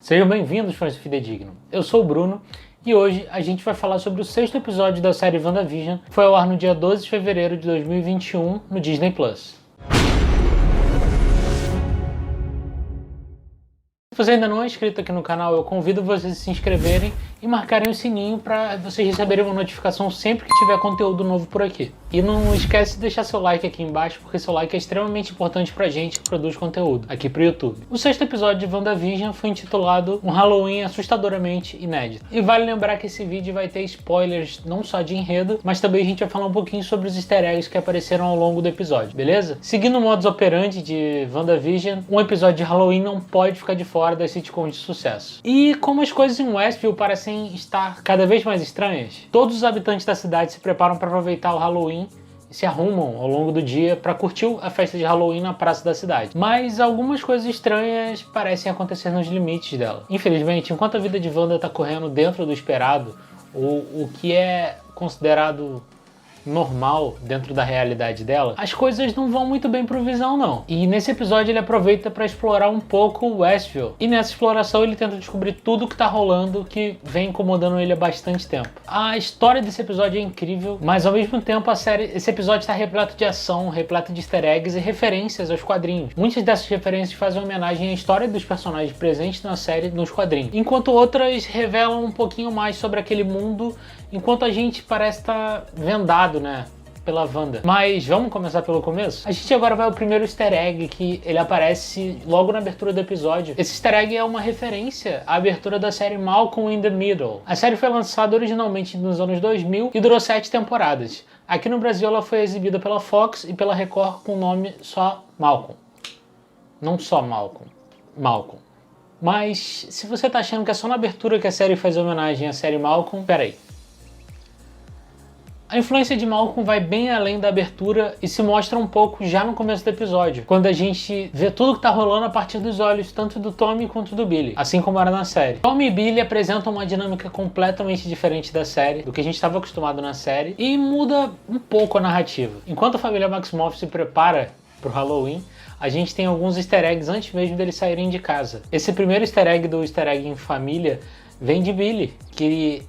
Sejam bem-vindos, fãs do Fidedigno. Eu sou o Bruno e hoje a gente vai falar sobre o sexto episódio da série WandaVision, que foi ao ar no dia 12 de fevereiro de 2021 no Disney+. Se você ainda não é inscrito aqui no canal, eu convido vocês a se inscreverem e marcarem o sininho para vocês receberem uma notificação sempre que tiver conteúdo novo por aqui. E não esquece de deixar seu like aqui embaixo, porque seu like é extremamente importante pra gente que produz conteúdo aqui pro YouTube. O sexto episódio de WandaVision foi intitulado Um Halloween Assustadoramente Inédito. E vale lembrar que esse vídeo vai ter spoilers não só de enredo, mas também a gente vai falar um pouquinho sobre os easter eggs que apareceram ao longo do episódio, beleza? Seguindo o modus operandi de WandaVision, um episódio de Halloween não pode ficar de fora das sitcoms de sucesso. E como as coisas em Westview parecem estar cada vez mais estranhas, todos os habitantes da cidade se preparam para aproveitar o Halloween e se arrumam ao longo do dia para curtir a festa de Halloween na praça da cidade. Mas algumas coisas estranhas parecem acontecer nos limites dela. Infelizmente, enquanto a vida de Wanda está correndo dentro do esperado, ou o que é considerado normal dentro da realidade dela, as coisas não vão muito bem pro Visão não. E nesse episódio ele aproveita para explorar um pouco o Westview. E nessa exploração ele tenta descobrir tudo que tá rolando que vem incomodando ele há bastante tempo. A história desse episódio é incrível, mas ao mesmo tempo esse episódio está repleto de ação, repleto de easter eggs e referências aos quadrinhos. Muitas dessas referências fazem homenagem à história dos personagens presentes na série nos quadrinhos, enquanto outras revelam um pouquinho mais sobre aquele mundo, enquanto a gente parece estar vendado, né, pela Wanda. Mas vamos começar pelo começo? A gente agora vai ao primeiro easter egg, que ele aparece logo na abertura do episódio. Esse easter egg é uma referência à abertura da série Malcolm in the Middle. A série foi lançada originalmente nos anos 2000 e durou 7 temporadas. Aqui no Brasil ela foi exibida pela Fox e pela Record com o nome só Malcolm. Não só Malcolm, Malcolm. Mas se você tá achando que é só na abertura que a série faz homenagem à série Malcolm, peraí. A influência de Malcolm vai bem além da abertura e se mostra um pouco já no começo do episódio, quando a gente vê tudo que tá rolando a partir dos olhos tanto do Tommy quanto do Billy, assim como era na série. Tommy e Billy apresentam uma dinâmica completamente diferente da série, do que a gente estava acostumado na série, e muda um pouco a narrativa. Enquanto a família Maximoff se prepara pro Halloween, a gente tem alguns easter eggs antes mesmo deles saírem de casa. Esse primeiro easter egg do easter egg em família vem de Billy, que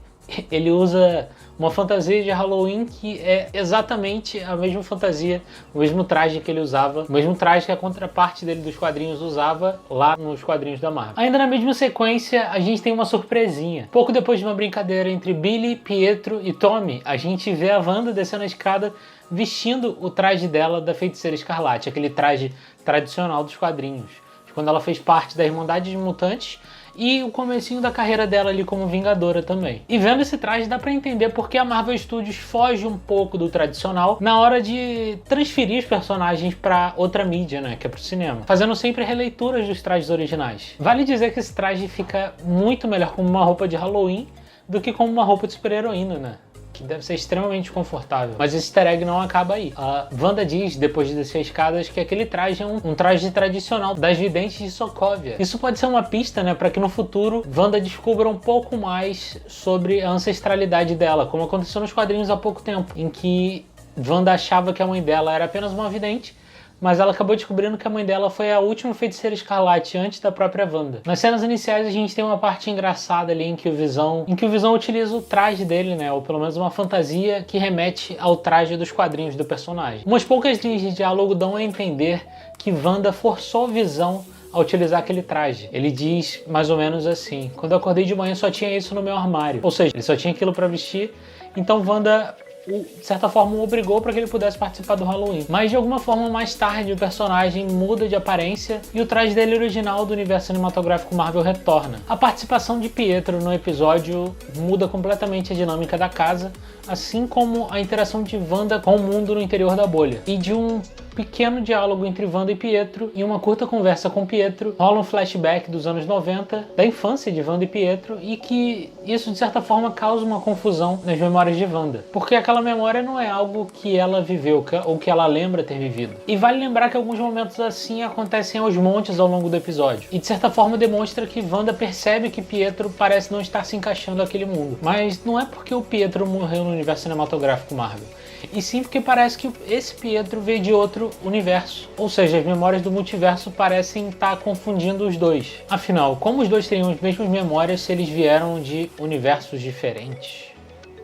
ele usa uma fantasia de Halloween que é exatamente a mesma fantasia, o mesmo traje que ele usava, o mesmo traje que a contraparte dele dos quadrinhos usava lá nos quadrinhos da Marvel. Ainda na mesma sequência, a gente tem uma surpresinha. Pouco depois de uma brincadeira entre Billy, Pietro e Tommy, a gente vê a Wanda descendo a escada vestindo o traje dela da Feiticeira Escarlate, aquele traje tradicional dos quadrinhos, de quando ela fez parte da Irmandade de Mutantes, e o comecinho da carreira dela ali como Vingadora também. E vendo esse traje dá pra entender porque a Marvel Studios foge um pouco do tradicional na hora de transferir os personagens pra outra mídia, né, que é pro cinema, fazendo sempre releituras dos trajes originais. Vale dizer que esse traje fica muito melhor como uma roupa de Halloween do que como uma roupa de super-heroína, né? Que deve ser extremamente confortável. Mas esse easter egg não acaba aí. A Wanda diz, depois de descer as escadas, que aquele traje é um traje tradicional das videntes de Sokovia. Isso pode ser uma pista, né, para que no futuro Wanda descubra um pouco mais sobre a ancestralidade dela, como aconteceu nos quadrinhos há pouco tempo, em que Wanda achava que a mãe dela era apenas uma vidente, mas ela acabou descobrindo que a mãe dela foi a última Feiticeira Escarlate antes da própria Wanda. Nas cenas iniciais a gente tem uma parte engraçada ali em que o Visão utiliza o traje dele, né, ou pelo menos uma fantasia que remete ao traje dos quadrinhos do personagem. Umas poucas linhas de diálogo dão a entender que Wanda forçou Visão a utilizar aquele traje. Ele diz mais ou menos assim: quando eu acordei de manhã só tinha isso no meu armário. Ou seja, ele só tinha aquilo para vestir, então Wanda de certa forma o obrigou para que ele pudesse participar do Halloween. Mas de alguma forma mais tarde o personagem muda de aparência e o traje dele original do universo cinematográfico Marvel retorna. A participação de Pietro no episódio muda completamente a dinâmica da casa, assim como a interação de Wanda com o mundo no interior da bolha. E de um pequeno diálogo entre Wanda e Pietro e uma curta conversa com Pietro, rola um flashback dos anos 90, da infância de Wanda e Pietro, e que isso de certa forma causa uma confusão nas memórias de Wanda, porque aquela memória não é algo que ela viveu ou que ela lembra ter vivido. E vale lembrar que alguns momentos assim acontecem aos montes ao longo do episódio, e de certa forma demonstra que Wanda percebe que Pietro parece não estar se encaixando naquele mundo. Mas não é porque o Pietro morreu no universo cinematográfico Marvel, e sim porque parece que esse Pietro veio de outro outro universo. Ou seja, as memórias do multiverso parecem estar confundindo os dois. Afinal, como os dois teriam as mesmas memórias se eles vieram de universos diferentes?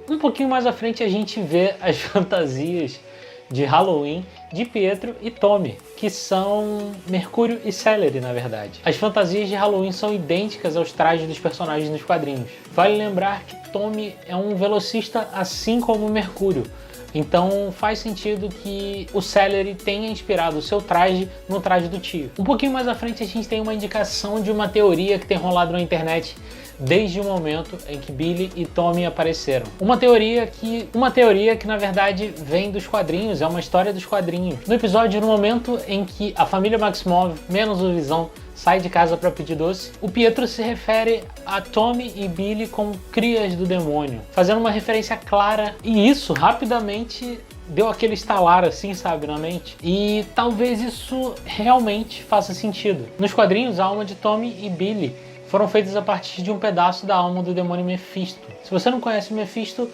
Um pouquinho mais à frente a gente vê as fantasias de Halloween de Pietro e Tommy, que são Mercúrio e Celery, na verdade. As fantasias de Halloween são idênticas aos trajes dos personagens nos quadrinhos. Vale lembrar que Tommy é um velocista assim como Mercúrio, então faz sentido que o Celery tenha inspirado o seu traje no traje do tio. Um pouquinho mais à frente a gente tem uma indicação de uma teoria que tem rolado na internet desde o momento em que Billy e Tommy apareceram. Uma teoria que na verdade vem dos quadrinhos, é uma história dos quadrinhos. No episódio, no momento em que a família Maximoff, menos o Visão, sai de casa para pedir doce, o Pietro se refere a Tommy e Billy como crias do demônio, fazendo uma referência clara, e isso rapidamente deu aquele estalar assim, sabe, na mente. E talvez isso realmente faça sentido. Nos quadrinhos, a alma de Tommy e Billy foram feitas a partir de um pedaço da alma do demônio Mephisto. Se você não conhece Mephisto,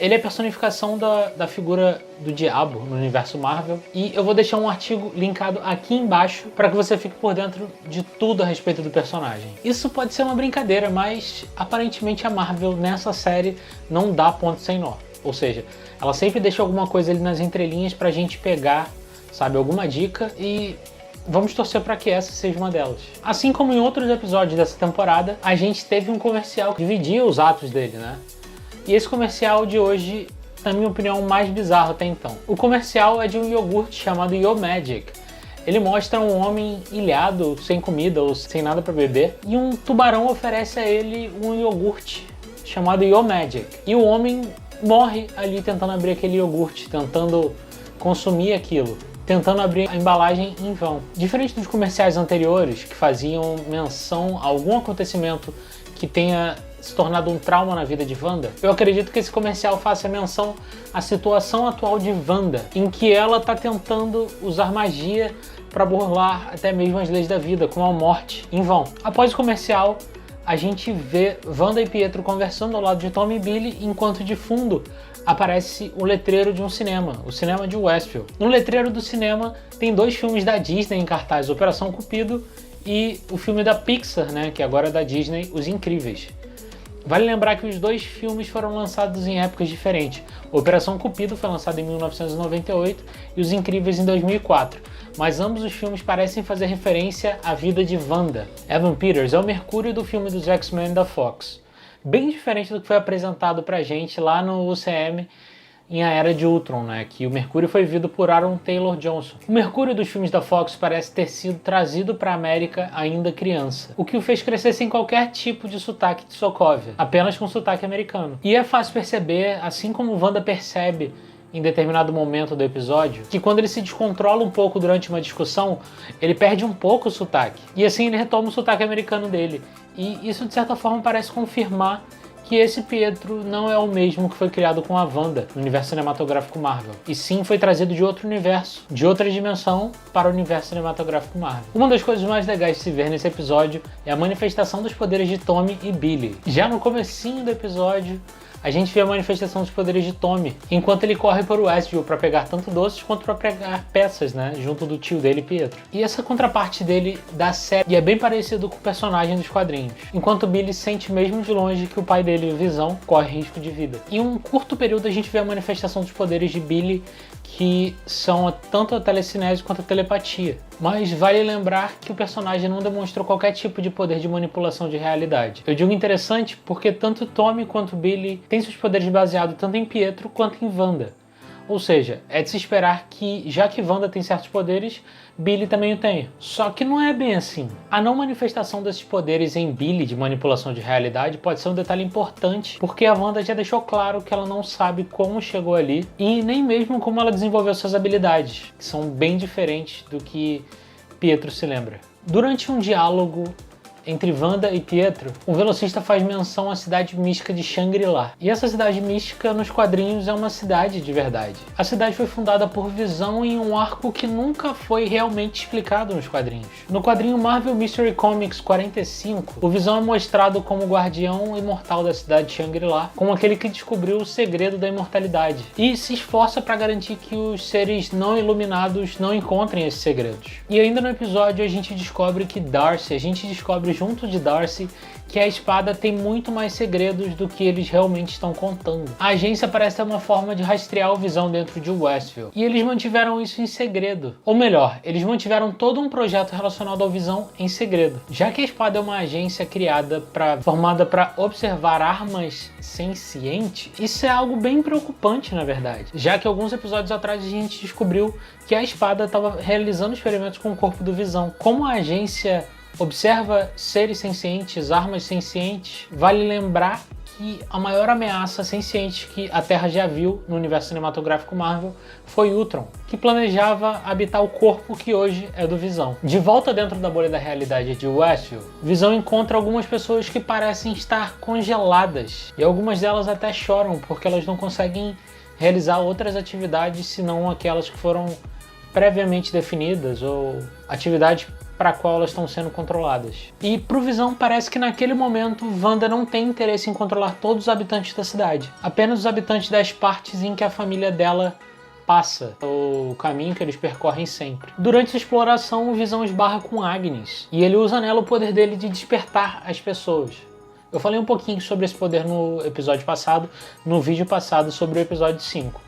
ele é a personificação da figura do diabo no universo Marvel. E eu vou deixar um artigo linkado aqui embaixo para que você fique por dentro de tudo a respeito do personagem. Isso pode ser uma brincadeira, mas aparentemente a Marvel nessa série não dá ponto sem nó. Ou seja, ela sempre deixa alguma coisa ali nas entrelinhas pra gente pegar, sabe, alguma dica, e vamos torcer para que essa seja uma delas. Assim como em outros episódios dessa temporada, a gente teve um comercial que dividia os atos dele, né? E esse comercial de hoje, na minha opinião, é o mais bizarro até então. O comercial é de um iogurte chamado Yo Magic. Ele mostra um homem ilhado, sem comida ou sem nada para beber, e um tubarão oferece a ele um iogurte chamado Yo Magic. E o homem morre ali tentando abrir aquele iogurte, tentando consumir aquilo, tentando abrir a embalagem em vão. Diferente dos comerciais anteriores, que faziam menção a algum acontecimento que tenha se tornado um trauma na vida de Wanda, eu acredito que esse comercial faça menção à situação atual de Wanda, em que ela está tentando usar magia para burlar até mesmo as leis da vida, como a morte, em vão. Após o comercial, a gente vê Wanda e Pietro conversando ao lado de Tommy e Billy, enquanto de fundo aparece o letreiro de um cinema, o cinema de Westview. No letreiro do cinema tem dois filmes da Disney em cartaz, Operação Cupido e o filme da Pixar, né, que agora é da Disney, Os Incríveis. Vale lembrar que os dois filmes foram lançados em épocas diferentes. Operação Cupido foi lançado em 1998 e Os Incríveis em 2004, mas ambos os filmes parecem fazer referência à vida de Wanda. Evan Peters é o Mercúrio do filme dos X-Men da Fox, bem diferente do que foi apresentado pra gente lá no UCM em A Era de Ultron, né, que o Mercúrio foi vivido por Aaron Taylor Johnson. O Mercúrio dos filmes da Fox parece ter sido trazido para a América ainda criança, o que o fez crescer sem qualquer tipo de sotaque de Sokovia, apenas com sotaque americano. E é fácil perceber, assim como Wanda percebe em determinado momento do episódio, que quando ele se descontrola um pouco durante uma discussão, ele perde um pouco o sotaque. E assim ele retoma o sotaque americano dele. E isso de certa forma parece confirmar que esse Pietro não é o mesmo que foi criado com a Wanda no universo cinematográfico Marvel, e sim foi trazido de outro universo, de outra dimensão, para o universo cinematográfico Marvel. Uma das coisas mais legais de se ver nesse episódio é a manifestação dos poderes de Tommy e Billy. Já no comecinho do episódio, a gente vê a manifestação dos poderes de Tommy, enquanto ele corre para o Westview para pegar tanto doces quanto para pegar peças, né, junto do tio dele, Pietro. E essa contraparte dele da série é bem parecido com o personagem dos quadrinhos, enquanto Billy sente mesmo de longe que o pai dele, o Visão, corre risco de vida. Em um curto período a gente vê a manifestação dos poderes de Billy, que são tanto a telecinese quanto a telepatia. Mas vale lembrar que o personagem não demonstrou qualquer tipo de poder de manipulação de realidade. Eu digo interessante porque tanto Tommy quanto Billy têm seus poderes baseados tanto em Pietro quanto em Wanda. Ou seja, é de se esperar que, já que Wanda tem certos poderes, Billy também o tenha. Só que não é bem assim. A não manifestação desses poderes em Billy de manipulação de realidade pode ser um detalhe importante, porque a Wanda já deixou claro que ela não sabe como chegou ali e nem mesmo como ela desenvolveu suas habilidades, que são bem diferentes do que Pietro se lembra. Durante um diálogo entre Wanda e Pietro, o velocista faz menção à cidade mística de Shangri-La. E essa cidade mística nos quadrinhos é uma cidade de verdade. A cidade foi fundada por Visão em um arco que nunca foi realmente explicado nos quadrinhos. No quadrinho Marvel Mystery Comics 45, o Visão é mostrado como o guardião imortal da cidade de Shangri-La, como aquele que descobriu o segredo da imortalidade, e se esforça para garantir que os seres não iluminados não encontrem esses segredos. E ainda no episódio a gente descobre junto de Darcy que a espada tem muito mais segredos do que eles realmente estão contando. A agência parece ter uma forma de rastrear o Visão dentro de Westview, e eles mantiveram isso em segredo. Ou melhor, eles mantiveram todo um projeto relacionado ao Visão em segredo. Já que a espada é uma agência formada para observar armas sencientes, isso é algo bem preocupante na verdade, já que alguns episódios atrás a gente descobriu que a espada estava realizando experimentos com o corpo do Visão. Como a agência observa seres sencientes, armas sencientes, vale lembrar que a maior ameaça senciente que a Terra já viu no universo cinematográfico Marvel foi Ultron, que planejava habitar o corpo que hoje é do Visão. De volta dentro da bolha da realidade de Westview, Visão encontra algumas pessoas que parecem estar congeladas, e algumas delas até choram porque elas não conseguem realizar outras atividades senão aquelas que foram previamente definidas ou atividades para a qual elas estão sendo controladas. E pro Visão parece que naquele momento Wanda não tem interesse em controlar todos os habitantes da cidade, apenas os habitantes das partes em que a família dela passa, o caminho que eles percorrem sempre. Durante a exploração, o Visão esbarra com Agnes, e ele usa nela o poder dele de despertar as pessoas. Eu falei um pouquinho sobre esse poder no episódio passado, no vídeo passado sobre o episódio 5.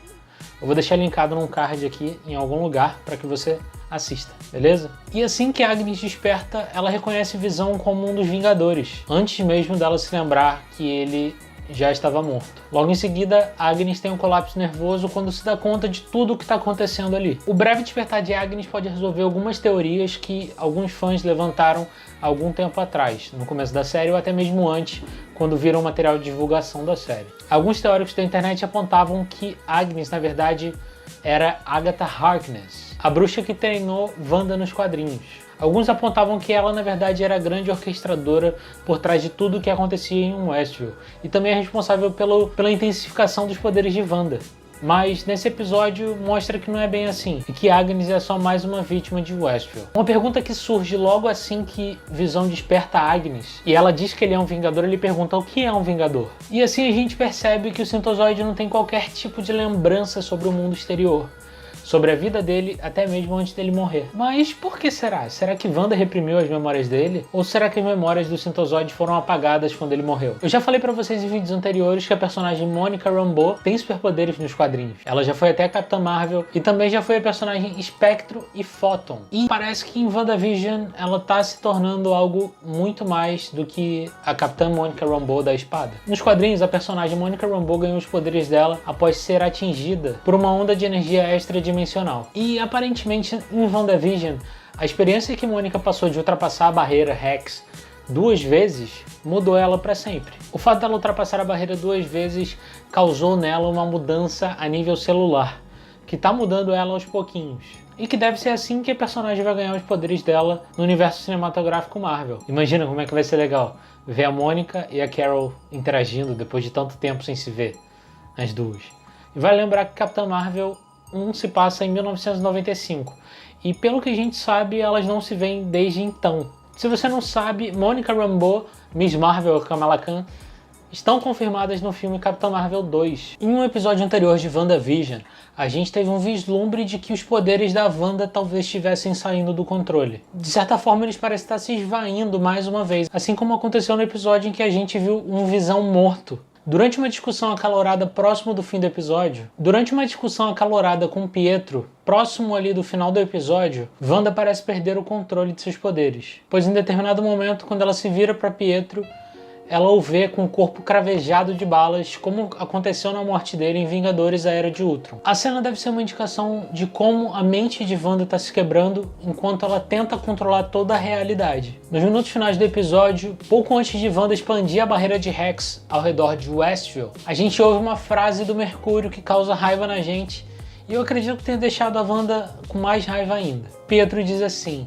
Eu vou deixar linkado num card aqui em algum lugar para que você assista, beleza? E assim que Agnes desperta, ela reconhece Visão como um dos Vingadores, antes mesmo dela se lembrar que ele já estava morto. Logo em seguida, Agnes tem um colapso nervoso quando se dá conta de tudo o que está acontecendo ali. O breve despertar de Agnes pode resolver algumas teorias que alguns fãs levantaram há algum tempo atrás, no começo da série ou até mesmo antes, quando viram o material de divulgação da série. Alguns teóricos da internet apontavam que Agnes, na verdade, era Agatha Harkness, a bruxa que treinou Wanda nos quadrinhos. Alguns apontavam que ela, na verdade, era a grande orquestradora por trás de tudo o que acontecia em Westview, e também é responsável pela intensificação dos poderes de Wanda. Mas nesse episódio mostra que não é bem assim, e que Agnes é só mais uma vítima de Westview. Uma pergunta que surge logo assim que Visão desperta Agnes, e ela diz que ele é um Vingador, ele pergunta o que é um Vingador. E assim a gente percebe que o Sintozoide não tem qualquer tipo de lembrança sobre o mundo exterior, sobre a vida dele, até mesmo antes dele morrer. Mas por que será? Será que Wanda reprimiu as memórias dele? Ou será que as memórias do Sintozoide foram apagadas quando ele morreu? Eu já falei pra vocês em vídeos anteriores que a personagem Monica Rambeau tem superpoderes nos quadrinhos. Ela já foi até a Capitã Marvel e também já foi a personagem Espectro e Photon. E parece que em WandaVision ela tá se tornando algo muito mais do que a Capitã Monica Rambeau da espada. Nos quadrinhos, a personagem Monica Rambeau ganhou os poderes dela após ser atingida por uma onda de energia extradimensional. E aparentemente em WandaVision, a experiência que Mônica passou de ultrapassar a barreira Hex 2 vezes mudou ela para sempre. O fato dela ultrapassar a barreira 2 vezes causou nela uma mudança a nível celular, que está mudando ela aos pouquinhos. E que deve ser assim que a personagem vai ganhar os poderes dela no universo cinematográfico Marvel. Imagina como é que vai ser legal ver a Mônica e a Carol interagindo depois de tanto tempo sem se ver, as duas. E vai lembrar que Capitã Marvel se passa em 1995, e pelo que a gente sabe, elas não se veem desde então. Se você não sabe, Monica Rambeau, Miss Marvel e Kamala Khan estão confirmadas no filme Capitã Marvel 2. Em um episódio anterior de WandaVision, a gente teve um vislumbre de que os poderes da Wanda talvez estivessem saindo do controle. De certa forma, eles parecem estar se esvaindo mais uma vez, assim como aconteceu no episódio em que a gente viu um Visão morto. Durante uma discussão acalorada próximo do fim do episódio, com Pietro, próximo ali do final do episódio, Wanda parece perder o controle de seus poderes, pois em determinado momento, quando ela se vira para Pietro, ela o vê com o corpo cravejado de balas, como aconteceu na morte dele em Vingadores: A Era de Ultron. A cena deve ser uma indicação de como a mente de Wanda está se quebrando enquanto ela tenta controlar toda a realidade. Nos minutos finais do episódio, pouco antes de Wanda expandir a barreira de Hex ao redor de Westview, a gente ouve uma frase do Mercúrio que causa raiva na gente, e eu acredito que tenha deixado a Wanda com mais raiva ainda. Pietro diz assim: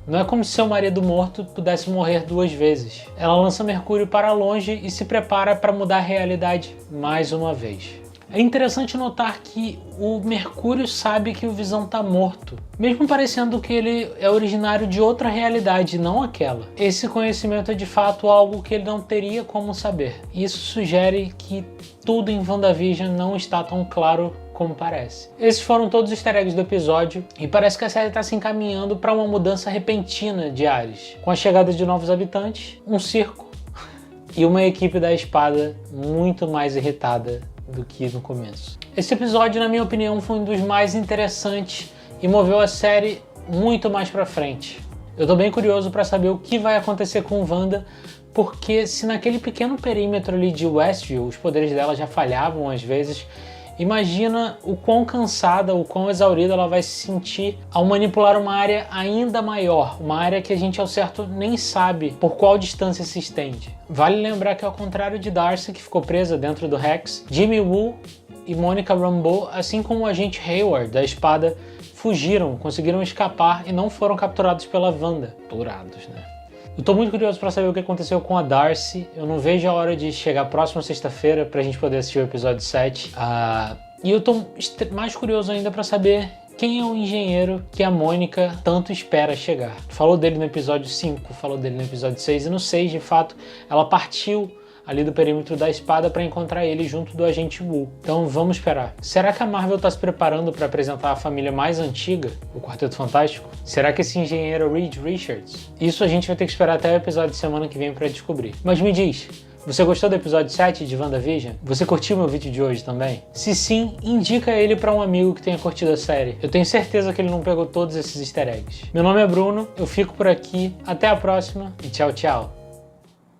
Não é como se seu marido morto pudesse morrer 2 vezes. Ela lança Mercúrio para longe e se prepara para mudar a realidade mais uma vez. É interessante notar que o Mercúrio sabe que o Visão está morto, mesmo parecendo que ele é originário de outra realidade, não aquela. Esse conhecimento é de fato algo que ele não teria como saber. Isso sugere que tudo em WandaVision não está tão claro como parece. Esses foram todos os easter eggs do episódio e parece que a série está se encaminhando para uma mudança repentina de ares, com a chegada de novos habitantes, um circo e uma equipe da espada muito mais irritada do que no começo. Esse episódio, na minha opinião, foi um dos mais interessantes e moveu a série muito mais pra frente. Eu tô bem curioso para saber o que vai acontecer com Wanda, porque se naquele pequeno perímetro ali de Westview os poderes dela já falhavam às vezes, imagina o quão cansada, o quão exaurida ela vai se sentir ao manipular uma área ainda maior, uma área que a gente ao certo nem sabe por qual distância se estende. Vale lembrar que ao contrário de Darcy, que ficou presa dentro do Rex, Jimmy Woo e Monica Rambeau, assim como o agente Hayward da espada, fugiram, conseguiram escapar e não foram capturados pela Wanda. Capturados, né? Eu tô muito curioso para saber o que aconteceu com a Darcy. Eu não vejo a hora de chegar próxima sexta-feira pra gente poder assistir o episódio 7. E eu tô mais curioso ainda para saber quem é o engenheiro que a Mônica tanto espera chegar. Falou dele no episódio 5, falou dele no episódio 6 e no 6, de fato, ela partiu ali do perímetro da espada para encontrar ele junto do agente Wu. Então vamos esperar. Será que a Marvel está se preparando para apresentar a família mais antiga, o Quarteto Fantástico? Será que esse engenheiro é Reed Richards? Isso a gente vai ter que esperar até o episódio de semana que vem para descobrir. Mas me diz, você gostou do episódio 7 de WandaVision? Você curtiu meu vídeo de hoje também? Se sim, indica ele para um amigo que tenha curtido a série. Eu tenho certeza que ele não pegou todos esses easter eggs. Meu nome é Bruno, eu fico por aqui, até a próxima e tchau, tchau.